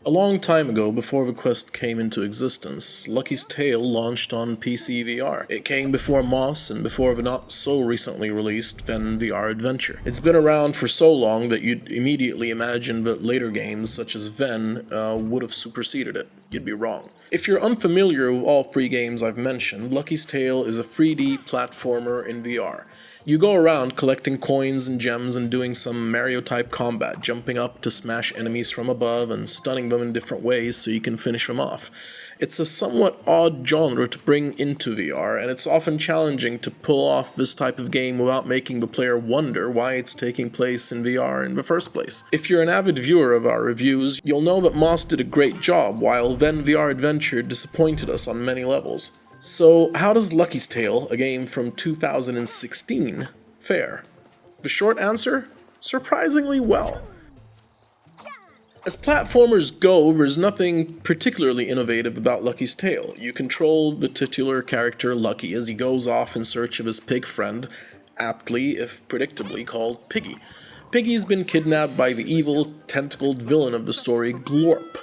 A long time ago, before the Quest came into existence, Lucky's Tale launched on PCVR. It came before Moss and before the not so recently released Ven VR Adventure. It's been around for so long that you'd immediately imagine that later games such as Ven would have superseded it. You'd be wrong. If you're unfamiliar with all three games I've mentioned, Lucky's Tale is a 3D platformer in VR. You go around collecting coins and gems and doing some Mario-type combat, jumping up to smash enemies from above and stunning them in different ways so you can finish them off. It's a somewhat odd genre to bring into VR, and it's often challenging to pull off this type of game without making the player wonder why it's taking place in VR in the first place. If you're an avid viewer of our reviews, you'll know that Moss did a great job, while Then VR Adventure disappointed us on many levels. So, how does Lucky's Tale, a game from 2016, fare? The short answer? Surprisingly well. As platformers go, there's nothing particularly innovative about Lucky's Tale. You control the titular character Lucky as he goes off in search of his pig friend, aptly, if predictably, called Piggy. Piggy's been kidnapped by the evil, tentacled villain of the story, Glorp,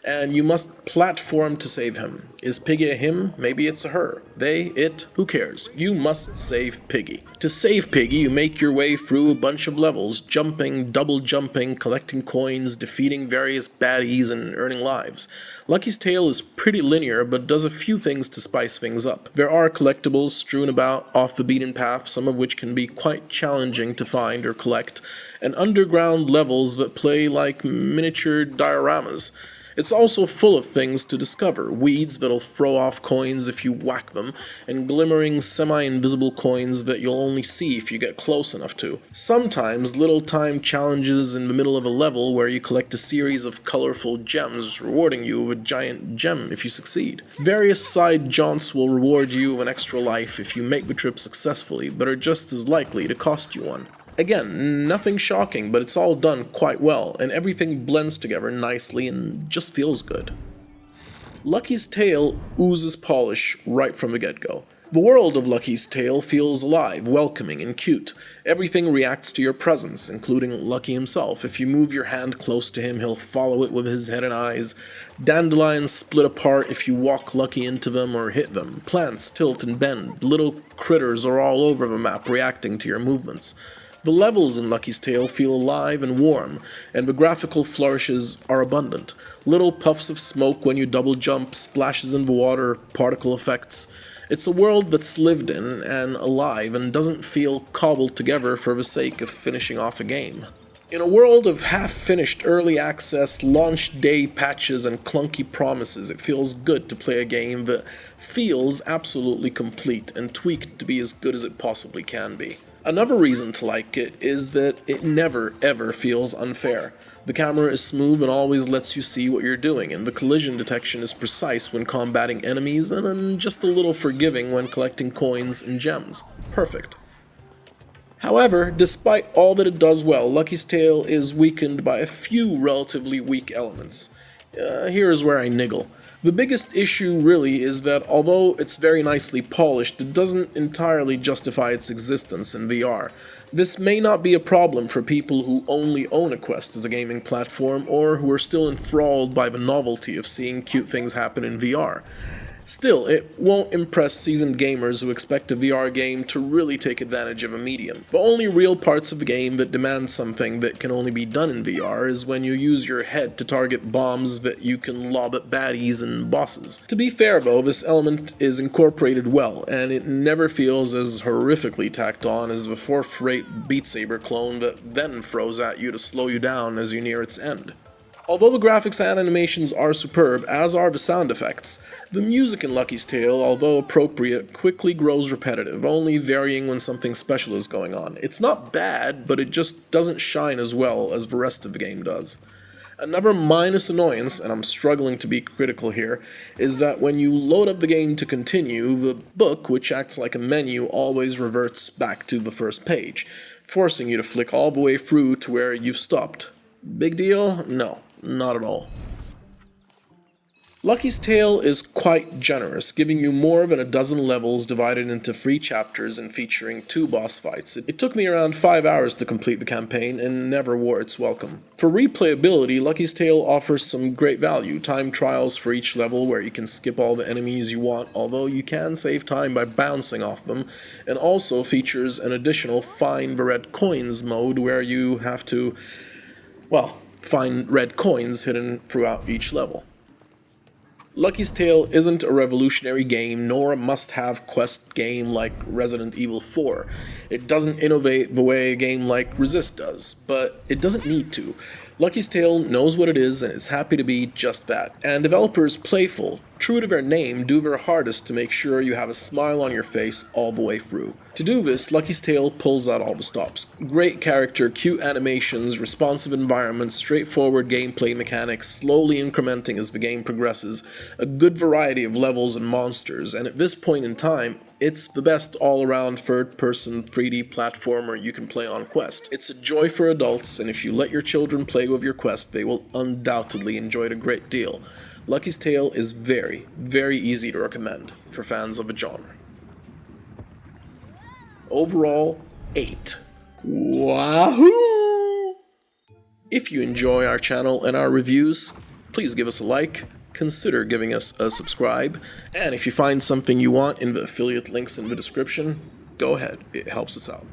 and you must platform to save him. Is Piggy a him? Maybe it's a her. They, it, who cares? You must save Piggy. To save Piggy, you make your way through a bunch of levels, jumping, double jumping, collecting coins, defeating various baddies, and earning lives. Lucky's Tale is pretty linear, but does a few things to spice things up. There are collectibles strewn about off the beaten path, some of which can be quite challenging to find or collect, and underground levels that play like miniature dioramas. It's also full of things to discover, weeds that'll throw off coins if you whack them, and glimmering semi-invisible coins that you'll only see if you get close enough to. Sometimes little time challenges in the middle of a level where you collect a series of colorful gems, rewarding you with a giant gem if you succeed. Various side jaunts will reward you with an extra life if you make the trip successfully, but are just as likely to cost you one. Again, nothing shocking, but it's all done quite well, and everything blends together nicely and just feels good. Lucky's Tale oozes polish right from the get-go. The world of Lucky's Tale feels alive, welcoming, and cute. Everything reacts to your presence, including Lucky himself. If you move your hand close to him, he'll follow it with his head and eyes. Dandelions split apart if you walk Lucky into them or hit them. Plants tilt and bend. Little critters are all over the map reacting to your movements. The levels in Lucky's Tale feel alive and warm, and the graphical flourishes are abundant. Little puffs of smoke when you double jump, splashes in the water, particle effects. It's a world that's lived in and alive and doesn't feel cobbled together for the sake of finishing off a game. In a world of half-finished early access, launch day patches, and clunky promises, it feels good to play a game that feels absolutely complete and tweaked to be as good as it possibly can be. Another reason to like it is that it never ever feels unfair. The camera is smooth and always lets you see what you're doing, and the collision detection is precise when combating enemies and then just a little forgiving when collecting coins and gems. Perfect. However, despite all that it does well, Lucky's Tale is weakened by a few relatively weak elements. Here is where I niggle. The biggest issue really is that although it's very nicely polished, it doesn't entirely justify its existence in VR. This may not be a problem for people who only own a Quest as a gaming platform or who are still enthralled by the novelty of seeing cute things happen in VR. Still, it won't impress seasoned gamers who expect a VR game to really take advantage of a medium. The only real parts of the game that demand something that can only be done in VR is when you use your head to target bombs that you can lob at baddies and bosses. To be fair though, this element is incorporated well, and it never feels as horrifically tacked on as the fourth-rate Beat Saber clone that then throws at you to slow you down as you near its end. Although the graphics and animations are superb, as are the sound effects, the music in Lucky's Tale, although appropriate, quickly grows repetitive, only varying when something special is going on. It's not bad, but it just doesn't shine as well as the rest of the game does. Another minus annoyance, and I'm struggling to be critical here, is that when you load up the game to continue, the book, which acts like a menu, always reverts back to the first page, forcing you to flick all the way through to where you've stopped. Big deal? No. Not at all. Lucky's Tale is quite generous, giving you more than a dozen levels divided into 3 chapters and featuring 2 boss fights. It took me around 5 hours to complete the campaign and never wore its welcome. For replayability, Lucky's Tale offers some great value, time trials for each level where you can skip all the enemies you want, although you can save time by bouncing off them, and also features an additional Find the Red Coins mode where you have to, well, find red coins hidden throughout each level. Lucky's Tale isn't a revolutionary game, nor a must-have quest game like Resident Evil 4. It doesn't innovate the way a game like Resist does, but it doesn't need to. Lucky's Tale knows what it is and is happy to be just that. And developers Playful, true to their name, do their hardest to make sure you have a smile on your face all the way through. To do this, Lucky's Tale pulls out all the stops. Great character, cute animations, responsive environments, straightforward gameplay mechanics, slowly incrementing as the game progresses, a good variety of levels and monsters, and at this point in time, it's the best all-around third-person 3D platformer you can play on Quest. It's a joy for adults, and if you let your children play with your Quest, they will undoubtedly enjoy it a great deal. Lucky's Tale is very, very easy to recommend for fans of the genre. Overall, 8. Wahoo! If you enjoy our channel and our reviews, please give us a like, consider giving us a subscribe, and if you find something you want in the affiliate links in the description, go ahead, it helps us out.